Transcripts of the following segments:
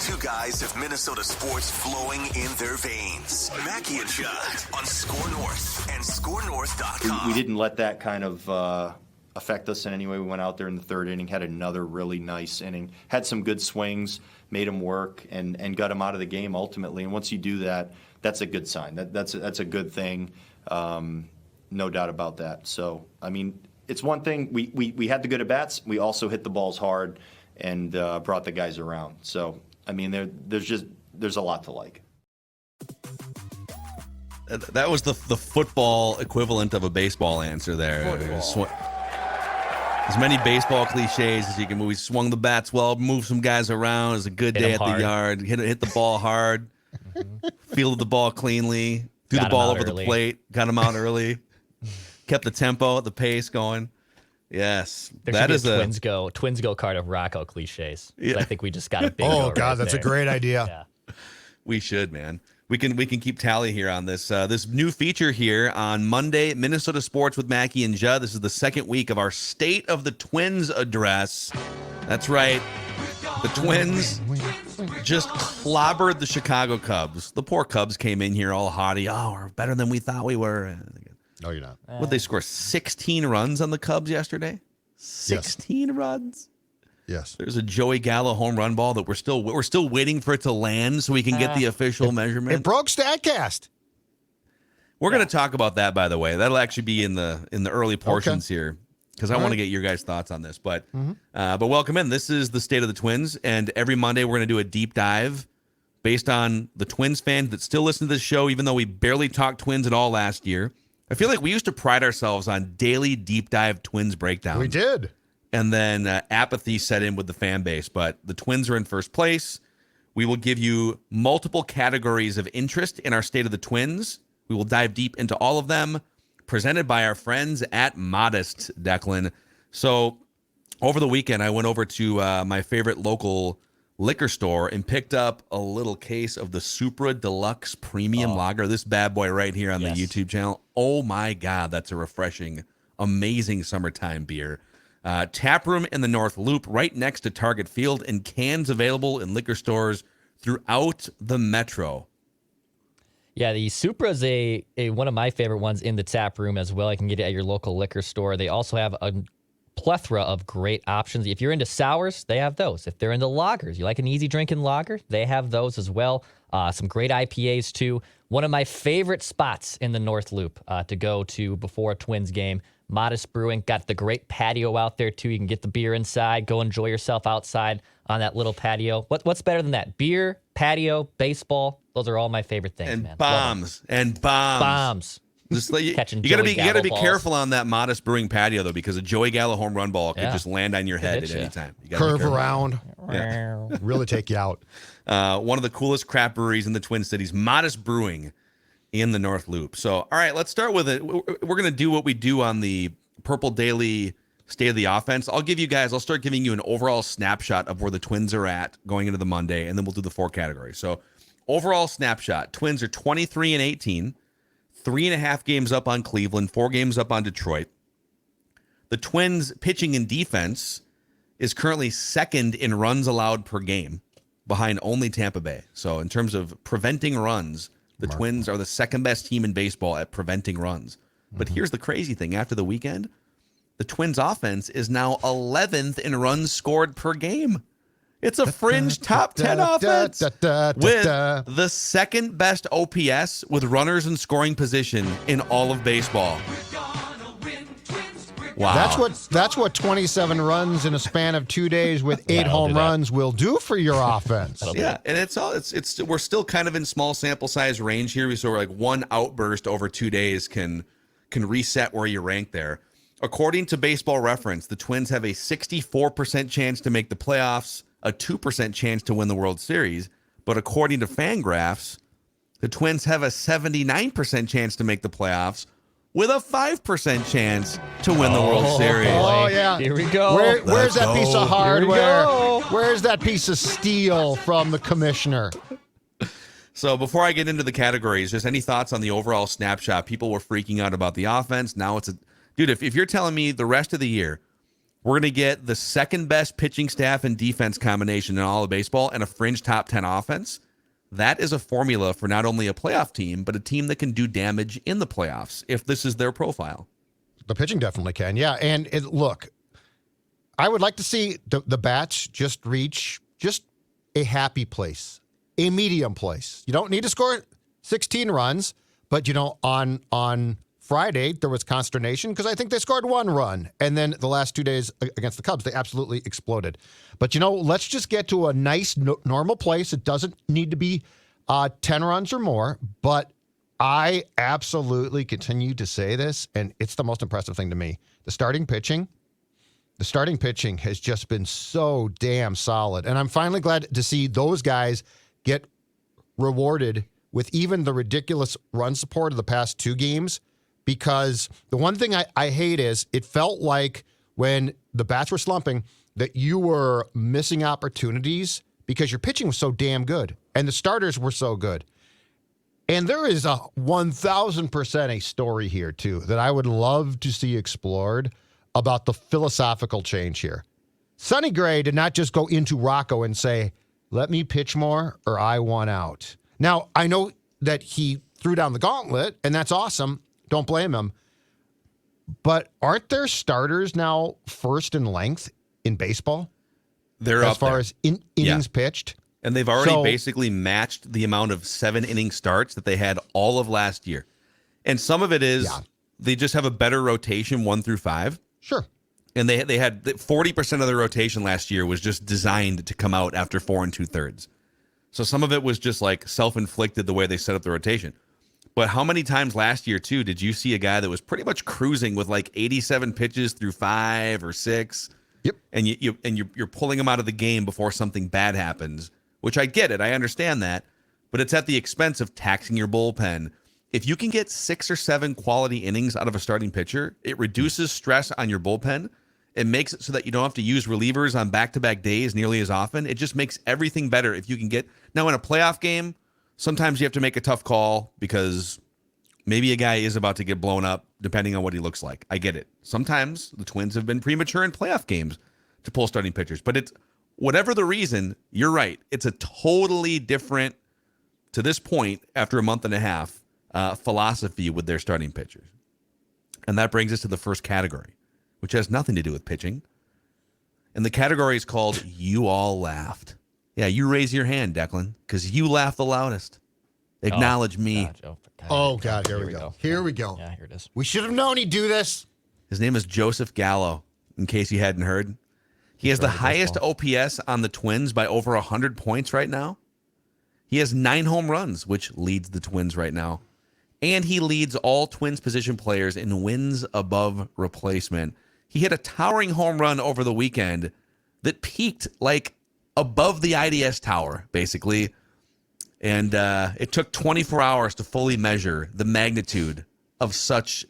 Two guys of Minnesota sports flowing in their veins. Mackey and Judd on Score North and ScoreNorth.com. We didn't let that kind of affect us in any way. We went out there in the third inning, had another really nice inning, had some good swings, made him work, and got him out of the game ultimately. And once you do that, that's a good sign. That's a good thing, no doubt about that. So, I mean, it's one thing. We had the good at-bats. We also hit the balls hard and brought the guys around. So, I mean, there's a lot to like. That was the football equivalent of a baseball answer there. As many baseball cliches as you can move. We swung the bats well, moved some guys around. It was a good day at the yard. Hit the ball hard, fielded the ball cleanly, threw the ball over the plate, got him out early, kept the tempo, the pace going. Yes, that is a Twins go card of Rocco cliches. Yeah. I think we just got a big. Oh God, that's a great idea. Yeah. We should, man. We can keep tally here on this this new feature here on Monday, Minnesota Sports with Mackey and Judd. This is the second week of our State of the Twins address. That's right. The Twins just clobbered the Chicago Cubs. The poor Cubs came in here all haughty. Oh, we're better than we thought we were. No, you're not. Would they score 16 runs on the Cubs yesterday? 16 runs? Yes. There's a Joey Gallo home run ball that we're still waiting for it to land so we can get the official measurement. It broke StatCast. We're going to talk about that, by the way. That'll actually be in the early portions here because I want to get your guys' thoughts on this. But welcome in. This is the State of the Twins, and every Monday we're going to do a deep dive based on the Twins fans that still listen to this show, even though we barely talked Twins at all last year. I feel like we used to pride ourselves on daily deep dive Twins breakdowns. We did. And then apathy set in with the fan base. But the Twins are in first place. We will give you multiple categories of interest in our State of the Twins. We will dive deep into all of them, presented by our friends at Modest, Declan. So over the weekend, I went over to my favorite local liquor store and picked up a little case of the Supra Deluxe Premium Lager. This bad boy right here on the YouTube channel. Oh, my God. That's a refreshing, amazing summertime beer. Tap room in the North Loop right next to Target Field, and cans available in liquor stores throughout the metro. Yeah, the Supra is a one of my favorite ones in the tap room as well. I can get it at your local liquor store. They also have a plethora of great options. If you're into sours, they have those. If they're into lagers, you like an easy drinking lager, they have those as well. Some great IPAs too. One of my favorite spots in the North Loop to go to before a Twins game. Modest Brewing, got the great patio out there too. You can get the beer inside, go enjoy yourself outside on that little patio. What's better than that? Beer, patio, baseball. Those are all my favorite things, and man. Bombs. Just like, you gotta be careful on that Modest Brewing patio though, because a Joey Gallo home run ball could just land on your head at any time. You Curve around, really take you out. One of the coolest craft breweries in the Twin Cities, Modest Brewing in the North Loop. So, all right, let's start with it. We're gonna do what we do on the Purple Daily State of the Offense. I'll start giving you an overall snapshot of where the Twins are at going into the Monday, and then we'll do the four categories. So, overall snapshot: Twins are 23-18. 3.5 games up on Cleveland, 4 games up on Detroit. The Twins' pitching and defense is currently second in runs allowed per game, behind only Tampa Bay. So in terms of preventing runs, the Twins are the second best team in baseball at preventing runs. But here's the crazy thing. After the weekend, the Twins' offense is now 11th in runs scored per game. It's a fringe top 10 offense with the second best OPS with runners in scoring position in all of baseball. Wow. That's what 27 runs in a span of 2 days with 8 home runs will do for your offense. Yeah, and we're still kind of in small sample size range here. So we're like one outburst over 2 days can reset where you rank there. According to Baseball Reference, the Twins have a 64% chance to make the playoffs, a 2% chance to win the World Series. But according to Fangraphs, the Twins have a 79% chance to make the playoffs with a 5% chance to win the World Series. Oh, yeah. Here we go. Where's that piece of hardware? Where's that piece of steel from the commissioner? So before I get into the categories, just any thoughts on the overall snapshot? People were freaking out about the offense. Now dude, if you're telling me the rest of the year, We're going to get the second best pitching staff and defense combination in all of baseball and a fringe top 10 offense. That is a formula for not only a playoff team, but a team that can do damage in the playoffs if this is their profile. The pitching definitely can, yeah. And look, I would like to see the bats just reach just a happy place, a medium place. You don't need to score 16 runs, but, on Friday, there was consternation because I think they scored 1 run. And then the last 2 days against the Cubs, they absolutely exploded. But, let's just get to a nice, normal place. It doesn't need to be 10 runs or more. But I absolutely continue to say this, and it's the most impressive thing to me. The starting pitching has just been so damn solid. And I'm finally glad to see those guys get rewarded with even the ridiculous run support of the past 2 games. Because the one thing I hate is it felt like when the bats were slumping that you were missing opportunities because your pitching was so damn good and the starters were so good. And there is a 1,000% a story here, too, that I would love to see explored about the philosophical change here. Sonny Gray did not just go into Rocco and say, let me pitch more or I want out. Now, I know that he threw down the gauntlet, and that's awesome. Don't blame him. But aren't there starters now first in length in baseball? They're as up far there. as innings pitched. And they've already basically matched the amount of 7-inning starts that they had all of last year. And some of it is they just have a better rotation 1 through 5. Sure. And they had 40% of their rotation last year was just designed to come out after 4 2/3. So some of it was just like self-inflicted the way they set up the rotation. But how many times last year, too, did you see a guy that was pretty much cruising with like 87 pitches through 5 or 6? Yep. And you're pulling him out of the game before something bad happens, which I get it. I understand that. But it's at the expense of taxing your bullpen. If you can get 6 or 7 quality innings out of a starting pitcher, it reduces stress on your bullpen. It makes it so that you don't have to use relievers on back-to-back days nearly as often. It just makes everything better if you can get... Now, in a playoff game, sometimes you have to make a tough call because maybe a guy is about to get blown up depending on what he looks like. I get it. Sometimes the Twins have been premature in playoff games to pull starting pitchers. But it's whatever the reason, you're right. It's a totally different, to this point, after a month and a half, philosophy with their starting pitchers. And that brings us to the first category, which has nothing to do with pitching. And the category is called You All Laughed. Yeah, you raise your hand, Declan, because you laugh the loudest. Acknowledge me. God, here we go. Here we go. Yeah, here it is. We should have known he'd do this. His name is Joseph Gallo, in case you hadn't heard. He has the highest OPS on the Twins by over 100 points right now. He has 9 home runs, which leads the Twins right now. And he leads all Twins position players in wins above replacement. He hit a towering home run over the weekend that peaked like above the IDS tower, basically. And it took 24 hours to fully measure the magnitude of such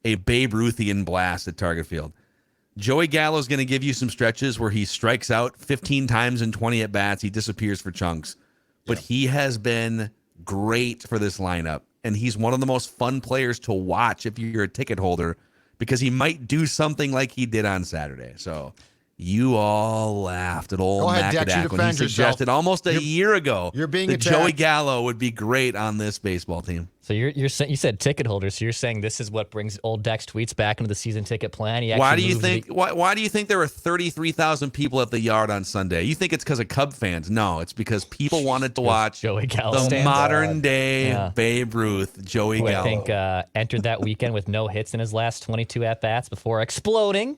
a Babe Ruthian blast at Target Field. Joey Gallo is going to give you some stretches where he strikes out 15 times in 20 at-bats. He disappears for chunks. But he has been great for this lineup. And he's one of the most fun players to watch if you're a ticket holder because he might do something like he did on Saturday. So you all laughed at old Mackey when he suggested almost a year ago that Joey Gallo would be great on this baseball team. So you said ticket holders. So you're saying this is what brings old Dex tweets back into the season ticket plan. Why do you think there were 33,000 people at the Yard on Sunday? You think it's because of Cub fans? No, it's because people wanted to watch Joey Gallo, the modern day Babe Ruth, Joey Gallo. I think entered that weekend with no hits in his last 22 at bats before exploding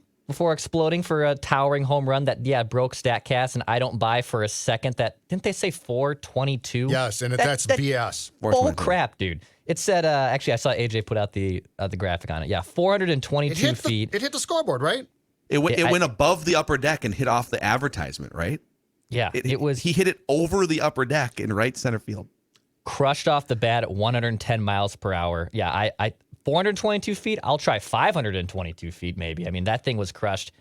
for a towering home run that broke StatCast, and I don't buy for a second that didn't they say 422? Yes, and that's BS. Bull crap, dude. It said actually I saw AJ put out the graphic on it. Yeah, 422 feet. It hit the scoreboard, right? It went above the upper deck and hit off the advertisement, right? Yeah, he hit it over the upper deck in right center field. Crushed off the bat at 110 miles per hour. Yeah, I 422 feet. I'll try 522 feet maybe. I mean, that thing was crushed.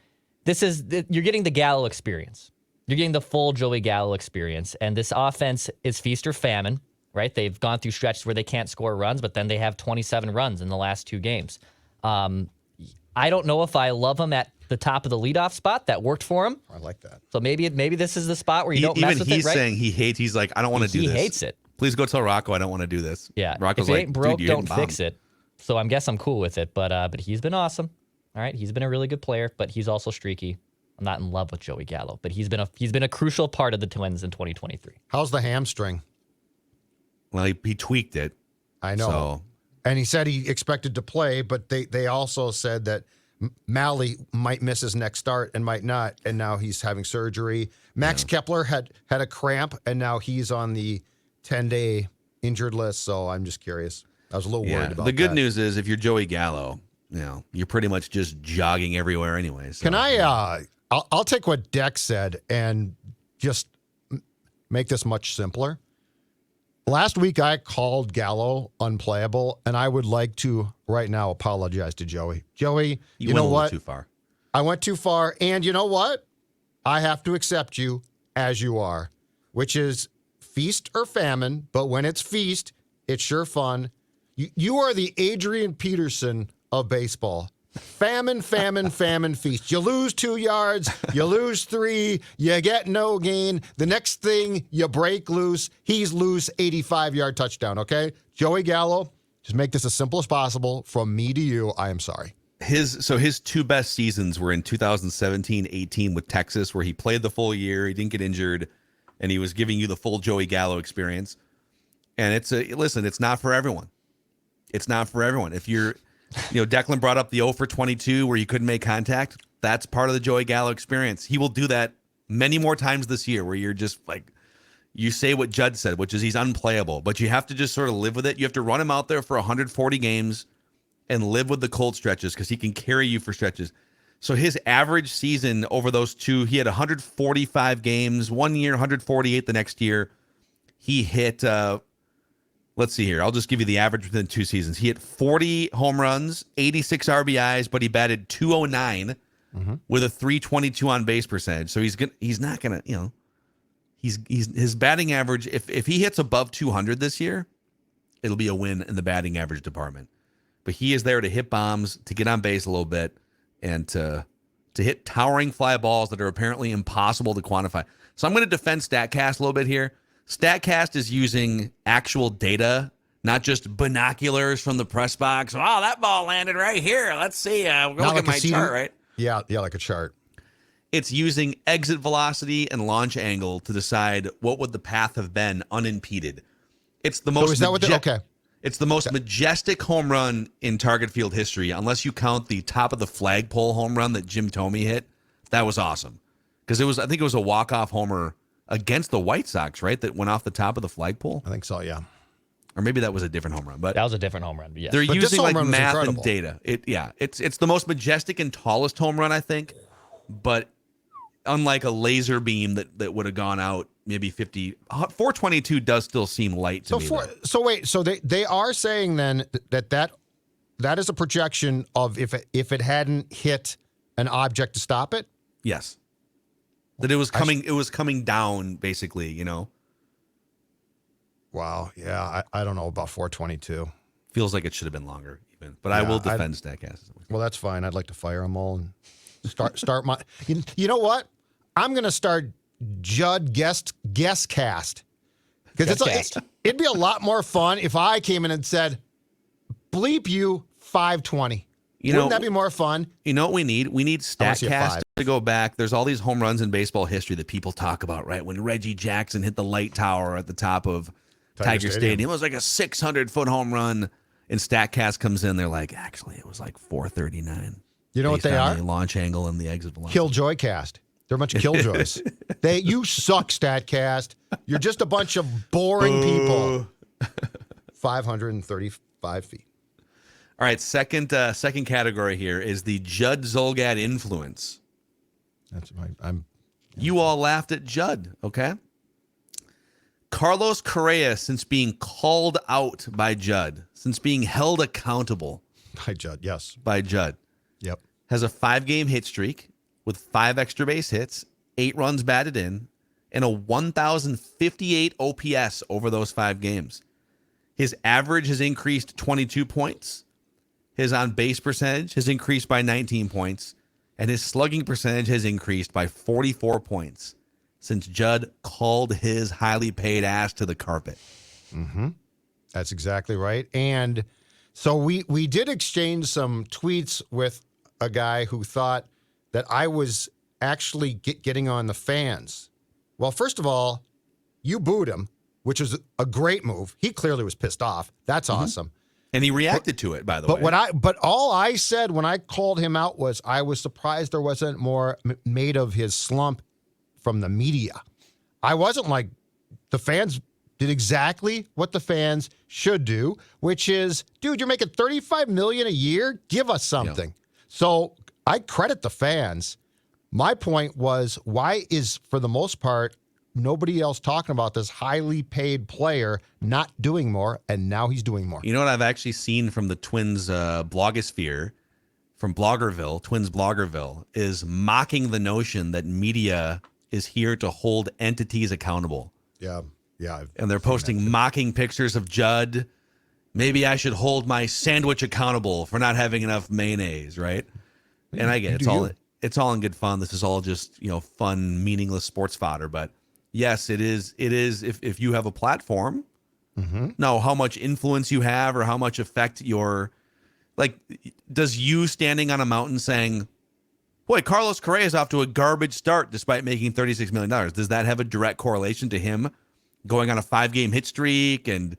You're getting the Gallo experience. You're getting the full Joey Gallo experience. And this offense is feast or famine, right? They've gone through stretches where they can't score runs, but then they have 27 runs in the last 2 games. I don't know if I love them at the top of the leadoff spot. That worked for him. I like that. So maybe this is the spot where you don't mess with it, right? Even he's saying he hates. He's like, I don't want to do this. He hates it. Please go tell Rocco I don't want to do this. Yeah. Rocco's if it like, ain't broke, dude, don't fix it. So I guess I'm cool with it. But he's been awesome. All right. He's been a really good player, but he's also streaky. I'm not in love with Joey Gallo, but he's been a crucial part of the Twins in 2023. How's the hamstring? Well, he tweaked it. I know. So. And he said he expected to play, but they also said that Malley might miss his next start and might not, and now he's having surgery. Max Kepler had a cramp, and now he's on the 10-day injured list, so I'm just curious. I was a little worried about that. The good news is if you're Joey Gallo, you're pretty much just jogging everywhere anyway. So. Can I'll take what Dex said and just make this much simpler. Last week, I called Gallo unplayable, and I would like to right now apologize to Joey. Joey, you know what? Too far. I went too far, and you know what? I have to accept you as you are, which is feast or famine, but when it's feast, it's sure fun. You are the Adrian Peterson of baseball. Famine, famine, famine, feast. You lose 2 yards, you lose 3, you get no gain. The next thing, you break loose. He's loose, 85-yard touchdown, okay? Joey Gallo, just make this as simple as possible. From me to you, I am sorry. His two best seasons were in 2017-18 with Texas, where he played the full year, he didn't get injured, and he was giving you the full Joey Gallo experience. And it's not for everyone. It's not for everyone. If you're... Declan brought up the 0 for 22 where you couldn't make contact. That's part of the Joey Gallo experience. He will do that many more times this year where you're just like, you say what Judd said, which is he's unplayable, but you have to just sort of live with it. You have to run him out there for 140 games and live with the cold stretches because he can carry you for stretches. So his average season over those two, he had 145 games, 1 year, 148 the next year. He hit... let's see here. I'll just give you the average within 2 seasons. He hit 40 home runs, 86 RBIs, but he batted 209 with a 322 on base percentage. So he's not gonna, he's his batting average. If he hits above 200 this year, it'll be a win in the batting average department. But he is there to hit bombs, to get on base a little bit, and to hit towering fly balls that are apparently impossible to quantify. So I'm going to defend StatCast a little bit here. StatCast is using actual data, not just binoculars from the press box. Oh, that ball landed right here. Let's see. We'll look at my chart, right? Yeah, like a chart. It's using exit velocity and launch angle to decide what would the path have been unimpeded. It's the most. So is that what? Okay. It's the most majestic home run in Target Field history, unless you count the top of the flagpole home run that Jim Thome hit. That was awesome because I think it was a walk-off homer against the White Sox, right? That went off the top of the flagpole. I think so, yeah. Or maybe that was a different home run. But that was a different home run. Yes. They're using like math incredible. and data. It's the most majestic and tallest home run, I think. But unlike a laser beam that would have gone out maybe 50, 422 does still seem light to me. So they are saying then that is a projection of if it hadn't hit an object to stop it? Yes. That it was coming down, basically, Wow. Yeah. I don't know about 422. Feels like it should have been longer, even. But I will defend StatCast. Well, that's fine. I'd like to fire them all and start my. You know what? I'm going to start Judd guest cast because it'd be a lot more fun if I came in and said, "Bleep you 520." Wouldn't that be more fun? You know what we need? We need StatCast to go back. There's all these home runs in baseball history that people talk about, right? When Reggie Jackson hit the light tower at the top of Tiger Stadium. It was like a 600-foot home run, and StatCast comes in. They're like, actually, it was like 439. You know what they are? The launch angle and the exit velocity. Killjoy cast. They're a bunch of killjoys. You suck, StatCast. You're just a bunch of boring people. 535 feet. All right, second category here is the Judd Zulgad influence. That's You all laughed at Judd, okay? Carlos Correa, since being called out by Judd, since being held accountable by Judd, yes. By Judd. Yep. Has a 5-game hit streak with 5 extra base hits, 8 runs batted in, and a 1,058 OPS over those 5 games. His average has increased 22 points. His on-base percentage has increased by 19 points. and his slugging percentage has increased by 44 points since Judd called his highly paid ass to the carpet. Mm-hmm. That's exactly right. And so we did exchange some tweets with a guy who thought that I was actually getting on the fans. Well, first of all, you booed him, which is a great move. He clearly was pissed off. That's awesome. And he reacted to it, by the way. But all I said when I called him out was I was surprised there wasn't more made of his slump from the media. I wasn't like, the fans did exactly what the fans should do, which is, dude, you're making $35 million a year. Give us something. Yeah. So I credit the fans. My point was, why is, for the most part, nobody else talking about this highly paid player not doing more, and now he's doing more? You know what I've actually seen from the Twins blogosphere, from Bloggerville, Twins Bloggerville, is mocking the notion that media is here to hold entities accountable. Yeah. And they're posting mocking pictures of Judd. Maybe I should hold my sandwich accountable for not having enough mayonnaise, right? And I get it. It's all in good fun. This is all just, fun, meaningless sports fodder. But yes, it is. If you have a platform, know how much influence you have or how much effect does you standing on a mountain saying, boy, Carlos Correa is off to a garbage start despite making $36 million. Does that have a direct correlation to him going on a 5-game hit streak and,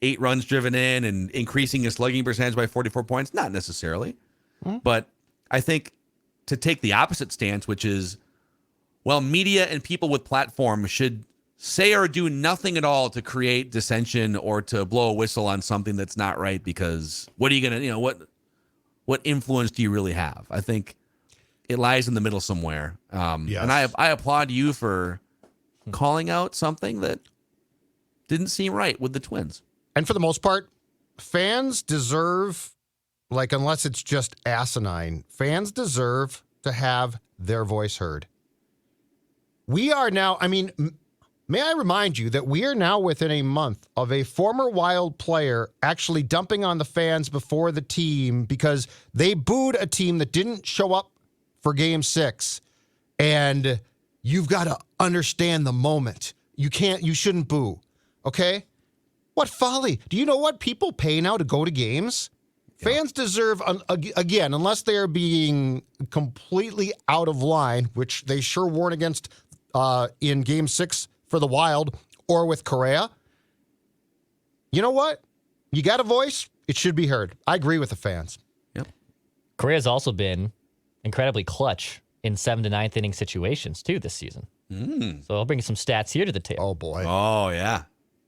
8 runs driven in and increasing his slugging percentage by 44 points? Not necessarily. But I think to take the opposite stance, which is, well, media and people with platforms should say or do nothing at all to create dissension or to blow a whistle on something that's not right, because what are you going to, what influence do you really have? I think it lies in the middle somewhere. Yes. And I applaud you for calling out something that didn't seem right with the Twins. And for the most part, fans deserve, unless it's just asinine, fans deserve to have their voice heard. We are now, may I remind you that we are now within a month of a former Wild player actually dumping on the fans before the team because they booed a team that didn't show up for Game 6. And you've got to understand the moment. You shouldn't boo. Okay? What folly. Do you know what people pay now to go to games? Yeah. Fans deserve, again, unless they are being completely out of line, which they sure weren't against in Game 6 for the Wild or with Correa. You know what? You got a voice. It should be heard. I agree with the fans. Yep. Correa's also been incredibly clutch in 7th to 9th inning situations too this season. So I'll bring some stats here to the table. Oh boy. Oh yeah.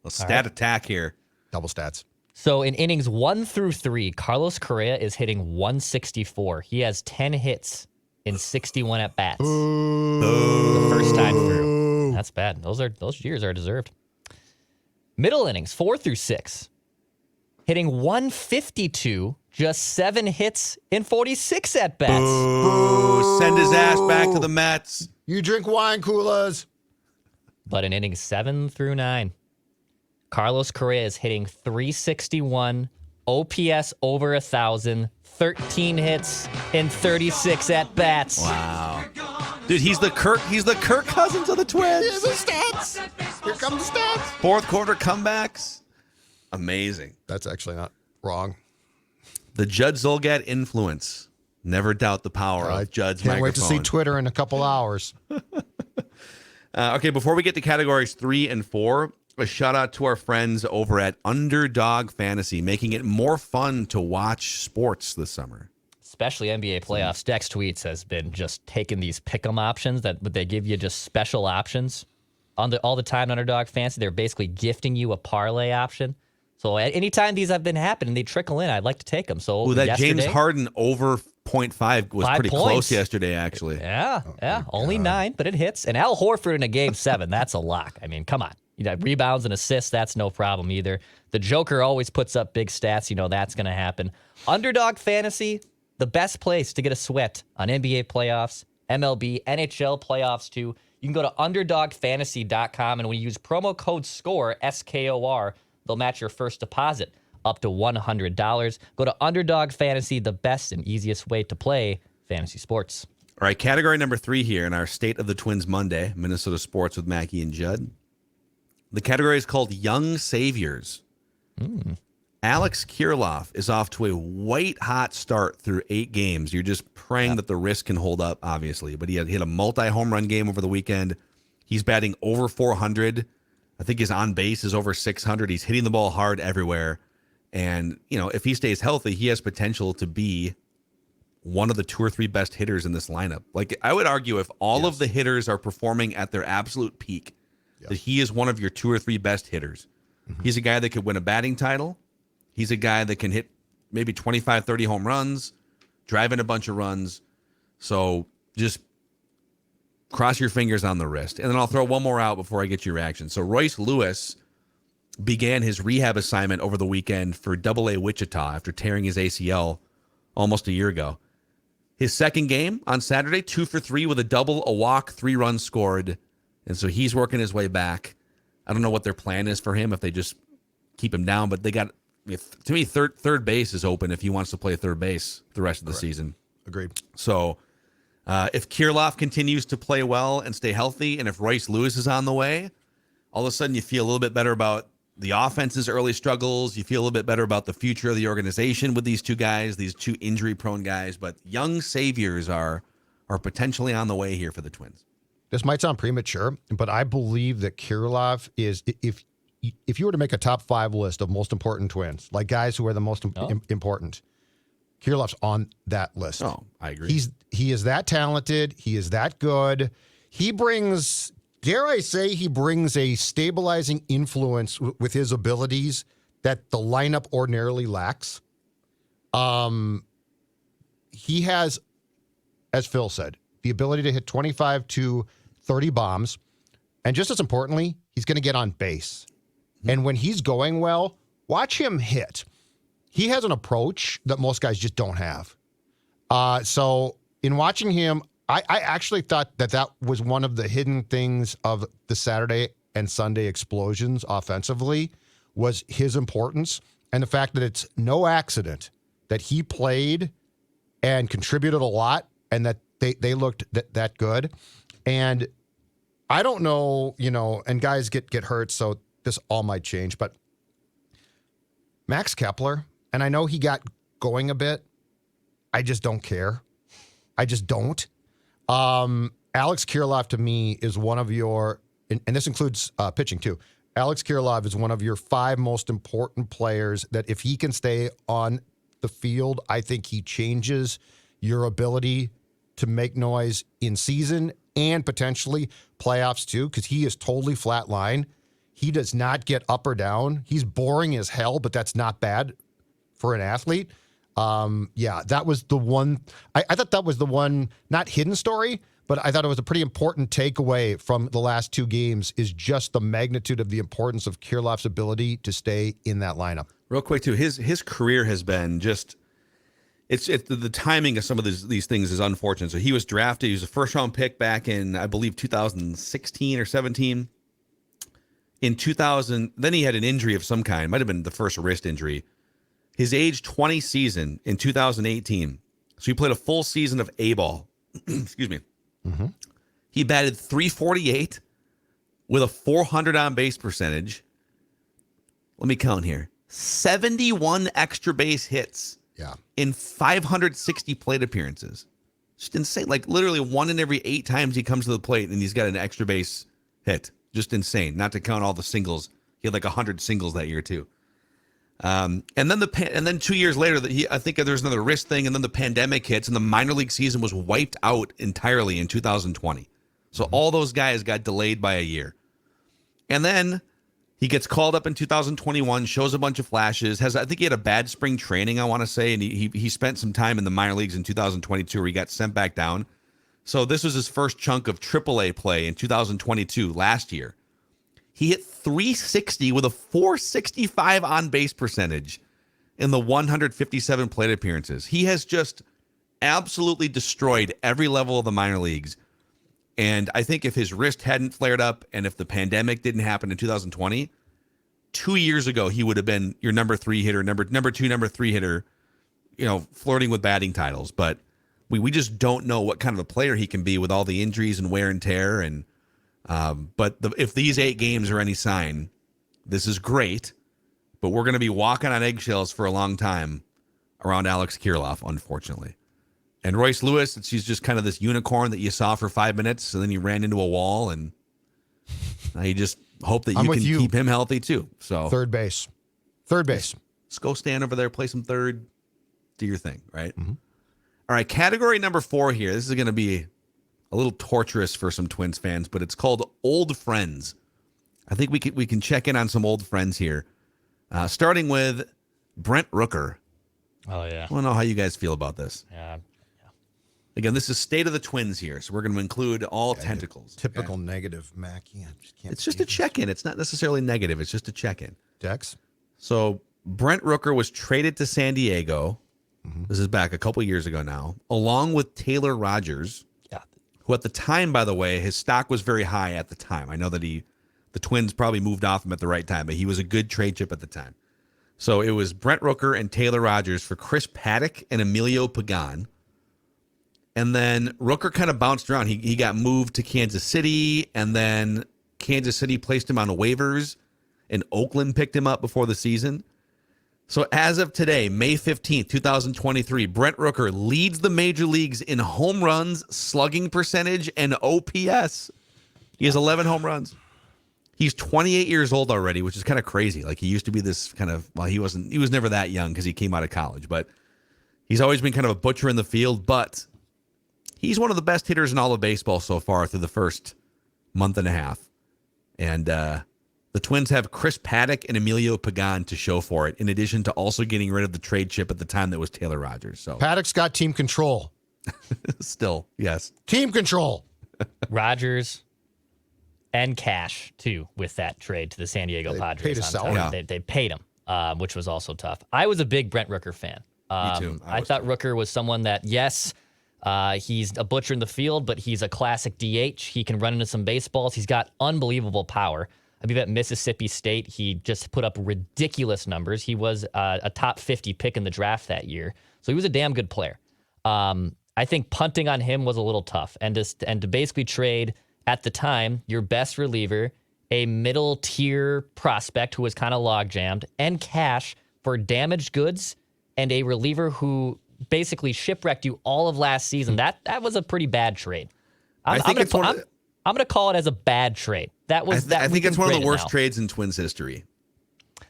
A stat attack here. Double stats. So in innings 1 through 3, Carlos Correa is hitting 164. He has 10 hits in 61 at bats. The first time through. That's bad. Those years are deserved. Middle innings 4 through 6, hitting 152, just 7 hits in 46 at bats. Send his ass back to the Mets. You drink wine, Kulas. But in innings 7 through 9, Carlos Correa is hitting 361, OPS over 1,000, 13 hits in 36 at bats. Wow, dude, he's the Kirk Cousins of the Twins. Here's the stats. Here come the stats. Fourth quarter comebacks, amazing. That's actually not wrong. The Judd Zulgad influence. Never doubt the power of Judd's Can't microphone. wait to see Twitter in a couple hours. Okay, before we get to categories 3 and 4, a shout out to our friends over at Underdog Fantasy, making it more fun to watch sports this summer. Especially NBA playoffs. Dex Tweets has been just taking these pick'em options that they give you just special options all the time. Underdog Fantasy, they're basically gifting you a parlay option. So anytime these have been happening, they trickle in. I'd like to take them. So that James Harden over 0.5 was pretty close yesterday, actually. Yeah. Only 9, but it hits. And Al Horford in a Game 7, that's a lock. Come on. Rebounds and assists, that's no problem either. The Joker always puts up big stats. That's going to happen. Underdog Fantasy, the best place to get a sweat on NBA playoffs, MLB, NHL playoffs too. You can go to UnderdogFantasy.com, and when you use promo code SCORE, SKOR, they'll match your first deposit up to $100. Go to Underdog Fantasy, the best and easiest way to play fantasy sports. All right, category number 3 here in our State of the Twins Monday, Minnesota Sports with Mackey and Judd. The category is called Young Saviors. Alex Kirilloff is off to a white-hot start through 8 games. You're just praying that the wrist can hold up, obviously. But he hit a multi-home run game over the weekend. He's batting over 400. I think his on-base is over 600. He's hitting the ball hard everywhere. And, if he stays healthy, he has potential to be one of the 2 or 3 best hitters in this lineup. Like, I would argue if all of the hitters are performing at their absolute peak, that he is one of your 2 or 3 best hitters. He's a guy that could win a batting title. He's a guy that can hit maybe 25, 30 home runs, drive in a bunch of runs. So just cross your fingers on the wrist. And then I'll throw one more out before I get your reaction. So Royce Lewis began his rehab assignment over the weekend for AA Wichita after tearing his ACL almost a year ago. His second game on Saturday, 2 for 3 with a double, a walk, 3 runs scored. And so he's working his way back. I don't know what their plan is for him, if they just keep him down, but they got, to me, third base is open if he wants to play third base the rest of the season. Agreed. So if Kirilloff continues to play well and stay healthy, and if Royce Lewis is on the way, all of a sudden you feel a little bit better about the offense's early struggles. You feel a little bit better about the future of the organization with these 2 guys, these 2 injury-prone guys. But young saviors are potentially on the way here for the Twins. This might sound premature, but I believe that Kirilloff is, if you were to make a top 5 list of most important Twins, like guys who are the most important, Kirilloff's on that list. Oh, I agree. He is that talented. He is that good. He brings, dare I say, a stabilizing influence with his abilities that the lineup ordinarily lacks. He has, as Phil said, the ability to hit 25 to 30 bombs. And just as importantly, he's going to get on base. And when he's going well, watch him hit. He has an approach that most guys just don't have. So in watching him, I actually thought that was one of the hidden things of the Saturday and Sunday explosions offensively, was his importance and the fact that it's no accident that he played and contributed a lot and that they looked that good. And I don't know, and guys get hurt, so this all might change, but Max Kepler, and I know he got going a bit, I just don't care. I just don't. Alex Kirilloff, to me, is one of your, and this includes pitching too, Alex Kirilloff is one of your 5 most important players that if he can stay on the field, I think he changes your ability to make noise in season and potentially playoffs too, because he is totally flatline. He does not get up or down. He's boring as hell, but that's not bad for an athlete. That was the one. I thought that was the one, not hidden story, but I thought it was a pretty important takeaway from the last 2 games, is just the magnitude of the importance of Kirilloff's ability to stay in that lineup. Real quick too, his career has been just, it's the timing of some of these things is unfortunate. So he was drafted, he was a first round pick back in, I believe, 2016 or 17. In 2000, then he had an injury of some kind, might have been the first wrist injury. His age 20 season in 2018. So he played a full season of A-ball. Excuse me. Mm-hmm. He batted .348 with a .400 on base percentage. Let me count here. 71 extra base hits. Yeah. In 560 plate appearances. Just insane. Like literally 1 in every 8 times he comes to the plate and he's got an extra base hit. Just insane. Not to count all the singles. He had like 100 singles that year too. And then 2 years later, I think there's another wrist thing, and then the pandemic hits, and the minor league season was wiped out entirely in 2020. So all those guys got delayed by a year. And then he gets called up in 2021, shows a bunch of flashes. I think he had a bad spring training, I want to say, and he spent some time in the minor leagues in 2022 where he got sent back down. So this was his first chunk of AAA play in 2022 last year. He hit .360 with a .465 on base percentage in the 157 plate appearances. He has just absolutely destroyed every level of the minor leagues. And I think if his wrist hadn't flared up and if the pandemic didn't happen in 2020, 2 years ago, he would have been your number 3 hitter, number 2, number 3 hitter, flirting with batting titles. But We just don't know what kind of a player he can be with all the injuries and wear and tear. And if these 8 games are any sign, this is great. But we're going to be walking on eggshells for a long time around Alex Kirilloff, unfortunately. And Royce Lewis, she's just kind of this unicorn that you saw for 5 minutes, and then you ran into a wall, and now you just hope that you can keep him healthy too. So Third base. Just go stand over there, play some third, do your thing, right? Mm-hmm. All right, category number 4 here. This is going to be a little torturous for some Twins fans, but it's called Old Friends. I think we can check in on some old friends here, starting with Brent Rooker. Oh, yeah. I want to know how you guys feel about this. Yeah. Again, this is State of the Twins here, so we're going to include all tentacles. Typical negative Mackey. It's just a check-in. It's not necessarily negative. It's just a check-in. Dex? So Brent Rooker was traded to San Diego. Mm-hmm. This is back a couple years ago now, along with Taylor Rogers, who at the time, by the way, his stock was very high at the time. I know that the Twins probably moved off him at the right time, but he was a good trade chip at the time. So it was Brent Rooker and Taylor Rogers for Chris Paddock and Emilio Pagan. And then Rooker kind of bounced around. He got moved to Kansas City, and then Kansas City placed him on waivers, and Oakland picked him up before the season. So as of today, May 15th, 2023, Brent Rooker leads the major leagues in home runs, slugging percentage, and OPS. He has 11 home runs. He's 28 years old already, which is kind of crazy. Like, he used to be this kind of, well, he was never that young because he came out of college, but he's always been kind of a butcher in the field, but he's one of the best hitters in all of baseball so far through the first month and a half. And the Twins have Chris Paddock and Emilio Pagan to show for it, in addition to also getting rid of the trade chip at the time that was Taylor Rogers. So Paddock's got team control. Still, yes. Team control. Rogers and cash, too, with that trade to the San Diego Padres. Paid his salary. Yeah. They paid him, which was also tough. I was a big Brent Rooker fan. Me too. I thought Rooker was someone that, yes, he's a butcher in the field, but he's a classic DH. He can run into some baseballs. He's got unbelievable power. I believe at Mississippi State, he just put up ridiculous numbers. He was a top 50 pick in the draft that year. So he was a damn good player. I think punting on him was a little tough. And to basically trade, at the time, your best reliever, a middle-tier prospect who was kind of log-jammed, and cash for damaged goods, and a reliever who basically shipwrecked you all of last season. That was a pretty bad trade. I'm going to call it as a bad trade. I think it's one of the worst trades in Twins history.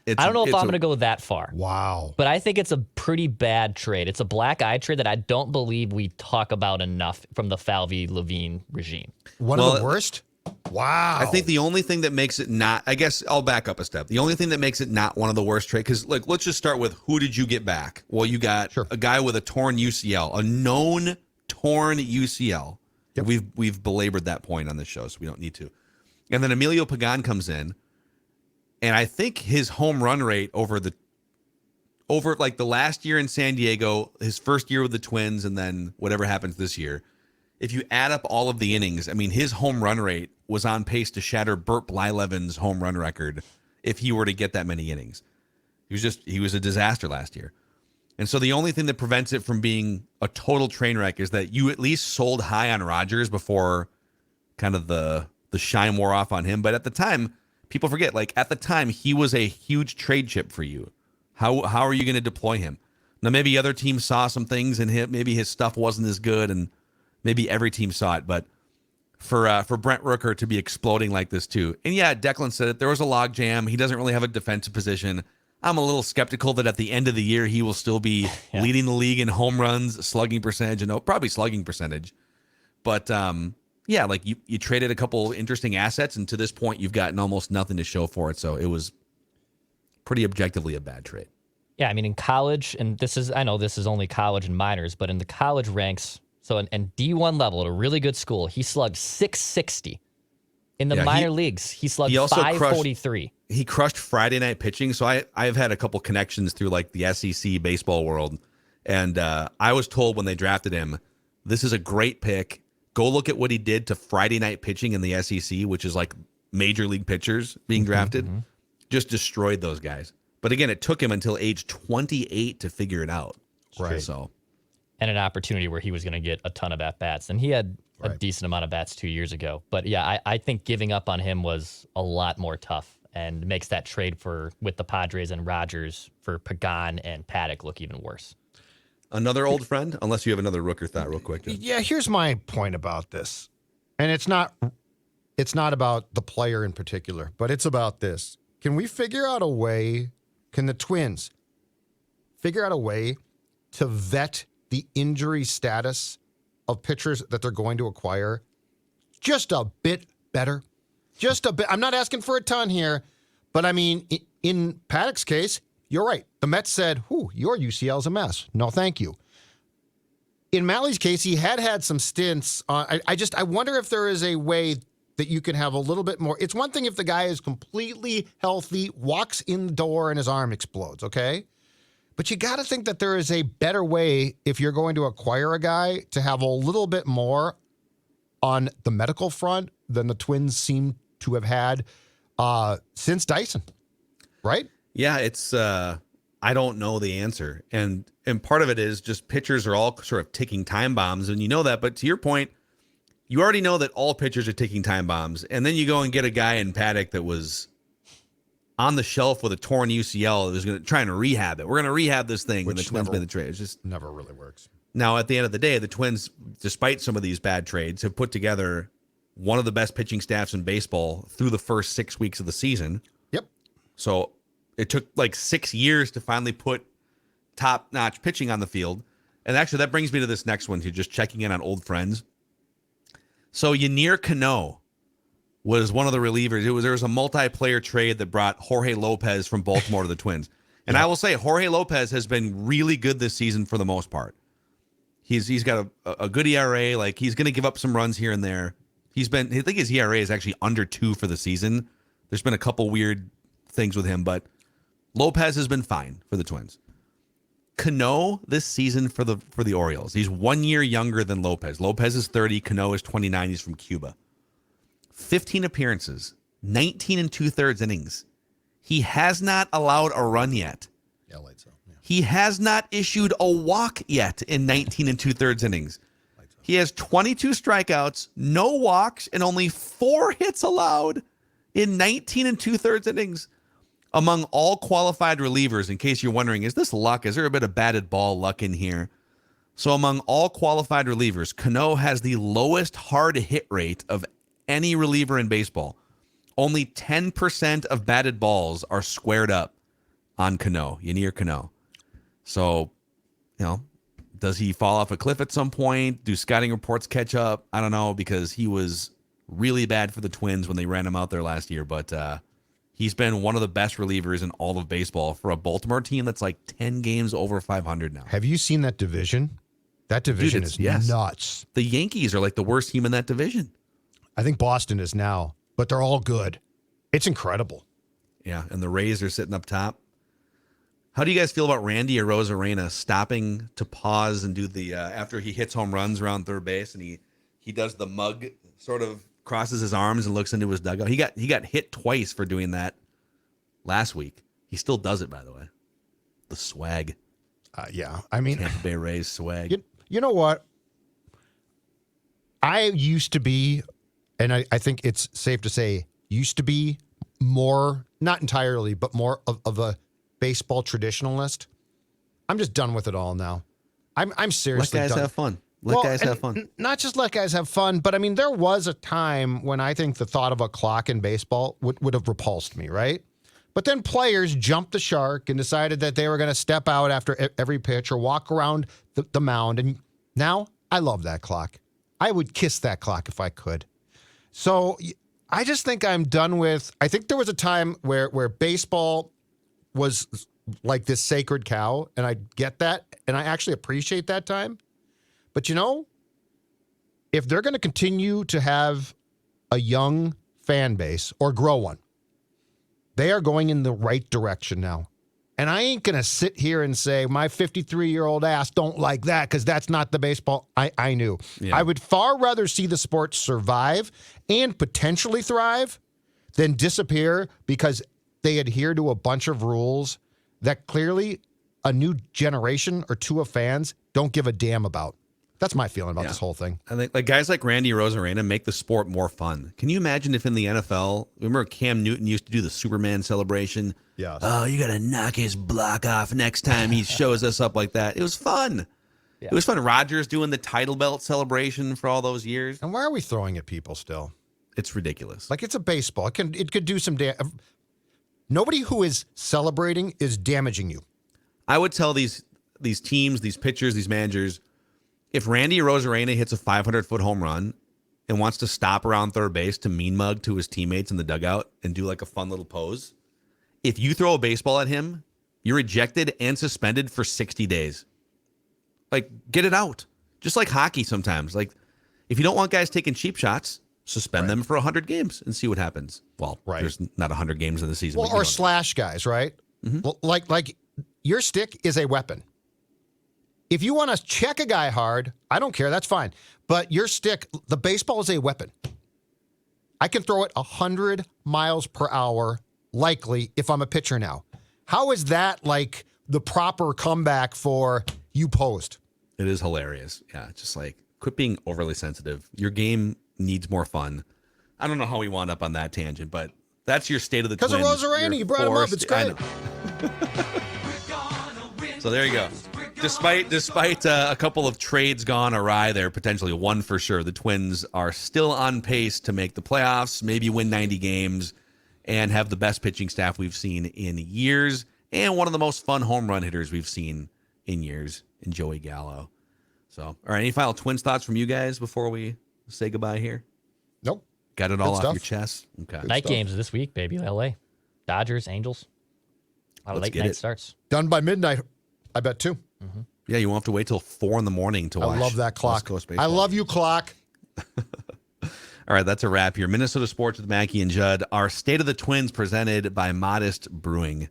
I don't know if I'm going to go that far. Wow. But I think it's a pretty bad trade. It's a black eye trade that I don't believe we talk about enough from the Falvey Levine regime. One of the worst? Wow. I think the only thing that makes it not, I guess I'll back up a step. The only thing that makes it not one of the worst trades, because let's just start with who did you get back? Well, you got a guy with a torn UCL, a known torn UCL. Yep. We've belabored that point on this show, so we don't need to. And then Emilio Pagan comes in, and I think his home run rate over like the last year in San Diego, his first year with the Twins, and then whatever happens this year, if you add up all of the innings, I mean, his home run rate was on pace to shatter Burt Blyleven's home run record if he were to get that many innings. He was a disaster last year. And so the only thing that prevents it from being a total train wreck is that you at least sold high on Rogers before kind of the shine wore off on him. But at the time, people forget, like at the time, he was a huge trade chip for you. How are you going to deploy him? Now, maybe other teams saw some things in him. Maybe his stuff wasn't as good, and maybe every team saw it. But for Brent Rooker to be exploding like this too, and yeah, Declan said it. There was a log jam. He doesn't really have a defensive position. I'm a little skeptical that at the end of the year he will still be leading the league in home runs, slugging percentage, and probably slugging percentage. But yeah, like you traded a couple interesting assets, and to this point you've gotten almost nothing to show for it. So it was pretty objectively a bad trade. Yeah, I mean in college, and I know this is only college and minors, but in the college ranks, so in D1 level at a really good school, he slugged .660. In the minor leagues, he slugged .543. He crushed Friday night pitching. So I've had a couple connections through like the SEC baseball world. And I was told when they drafted him, this is a great pick. Go look at what he did to Friday night pitching in the SEC, which is like major league pitchers being drafted. Mm-hmm. Just destroyed those guys. But again, it took him until age 28 to figure it out. Right. So, and an opportunity where he was going to get a ton of at-bats. And he had a decent amount of bats 2 years ago. But yeah, I think giving up on him was a lot more tough and makes that trade with the Padres and Rogers for Pagan and Paddock look even worse. Another old friend, unless you have another Rooker thought real quick. Joe. Yeah, here's my point about this. And it's not about the player in particular, but it's about this. Can we figure out a way, can the Twins figure out a way to vet the injury status of pitchers that they're going to acquire just a bit better? Just a bit. I'm not asking for a ton here, but I mean, in Paddock's case, you're right. The Mets said, your UCL's a mess. No, thank you. In Malley's case, he had some stints. I wonder if there is a way that you can have a little bit more. It's one thing if the guy is completely healthy, walks in the door, and his arm explodes, okay? But you got to think that there is a better way if you're going to acquire a guy to have a little bit more on the medical front than the Twins seem to have had since Dyson, right? Yeah, it's I don't know the answer. And part of it is just pitchers are all sort of ticking time bombs, and you know that. But to your point, you already know that all pitchers are ticking time bombs. And then you go and get a guy in Paddock that was on the shelf with a torn UCL that was trying to rehab it. We're going to rehab this thing, and the Twins made the trade. It just never really works. Now, at the end of the day, the Twins, despite some of these bad trades, have put together one of the best pitching staffs in baseball through the first 6 weeks of the season. Yep. So it took like 6 years to finally put top-notch pitching on the field. And actually, that brings me to this next one, too, just checking in on old friends. So Yanier Cano was one of the relievers. There was a multiplayer trade that brought Jorge Lopez from Baltimore to the Twins. And I will say, Jorge Lopez has been really good this season for the most part. He's got a good ERA. Like, he's going to give up some runs here and there. I think his ERA is actually under 2 for the season. There's been a couple weird things with him, but Lopez has been fine for the Twins. Cano this season for the Orioles. He's 1 year younger than Lopez. Lopez is 30. Cano is 29. He's from Cuba. 15 appearances, 19 2/3 innings. He has not allowed a run yet. Yeah, lights out. Yeah. He has not issued a walk yet in 19 2/3 innings. He has 22 strikeouts, no walks, and only 4 hits allowed in 19 2/3 innings. Among all qualified relievers, in case you're wondering, is this luck? Is there a bit of batted ball luck in here? So among all qualified relievers, Cano has the lowest hard hit rate of any reliever in baseball. Only 10% of batted balls are squared up on Cano, Yanier Cano. So, does he fall off a cliff at some point? Do scouting reports catch up? I don't know, because he was really bad for the Twins when they ran him out there last year. But he's been one of the best relievers in all of baseball for a Baltimore team that's like 10 games over 500 now. Have you seen that division? That division is nuts. The Yankees are like the worst team in that division. I think Boston is now, but they're all good. It's incredible. Yeah, and the Rays are sitting up top. How do you guys feel about Randy Arozarena stopping to pause and do the after he hits home runs around third base, and he does the mug, sort of crosses his arms and looks into his dugout? He got hit twice for doing that last week. He still does it, by the way. The swag. Yeah, I mean, Tampa Bay Rays swag. You know what? I used to be, and I think it's safe to say, used to be more, not entirely, but more of a baseball traditionalist. I'm just done with it all now. I'm seriously let guys done. have fun. Let guys have fun. Not just let guys have fun, but I mean, there was a time when I think the thought of a clock in baseball would have repulsed me, right? But then players jumped the shark and decided that they were going to step out after every pitch or walk around the mound. And now I love that clock. I would kiss that clock if I could. So I just think I'm done with, I think there was a time where baseball was like this sacred cow, and I get that, and I actually appreciate that time. But if they're going to continue to have a young fan base or grow one, they are going in the right direction now. And I ain't going to sit here and say my 53-year-old ass don't like that, because that's not the baseball I knew. Yeah. I would far rather see the sport survive and potentially thrive than disappear because they adhere to a bunch of rules that clearly a new generation or two of fans don't give a damn about. That's my feeling about this whole thing. I think like guys like Randy Rosarena make the sport more fun. Can you imagine if in the NFL, remember Cam Newton used to do the Superman celebration? Yeah. Oh, you got to knock his block off next time he shows us up like that. It was fun. Yeah. It was fun. Rodgers doing the title belt celebration for all those years. And why are we throwing at people still? It's ridiculous. Like it's a baseball. It could do some damage. Nobody who is celebrating is damaging you. I would tell these teams, these pitchers, these managers, if Randy Rosarena hits a 500-foot home run and wants to stop around third base to mean mug to his teammates in the dugout and do like a fun little pose, if you throw a baseball at him, you're ejected and suspended for 60 days. Like, get it out. Just like hockey sometimes. Like, if you don't want guys taking cheap shots, suspend them for 100 games and see what happens. Well, there's not 100 games in the season. Well, or slash guys, right? Mm-hmm. Well, like your stick is a weapon. If you want to check a guy hard, I don't care. That's fine. But your stick, the baseball is a weapon. I can throw it 100 miles per hour, likely, if I'm a pitcher now. How is that like the proper comeback for you posed? It is hilarious. Yeah, just like quit being overly sensitive. Your game needs more fun. I don't know how we wound up on that tangent, but that's your state of the Twins. Because of Rosarena, you brought him up. It's great. So there you go. Despite a couple of trades gone awry there, potentially one for sure, the Twins are still on pace to make the playoffs, maybe win 90 games, and have the best pitching staff we've seen in years, and one of the most fun home run hitters we've seen in years in Joey Gallo. So, all right, any final Twins thoughts from you guys before we say goodbye here? Nope. Got it all off your chest? Okay. Night games this week, baby. LA. Dodgers, Angels. A lot of late night starts. Done by midnight, I bet, too. Mm-hmm. Yeah, you won't have to wait till 4 a.m. to watch. I love that clock. I love you, clock. All right, that's a wrap here. Minnesota Sports with Mackey and Judd. Our State of the Twins presented by Modest Brewing.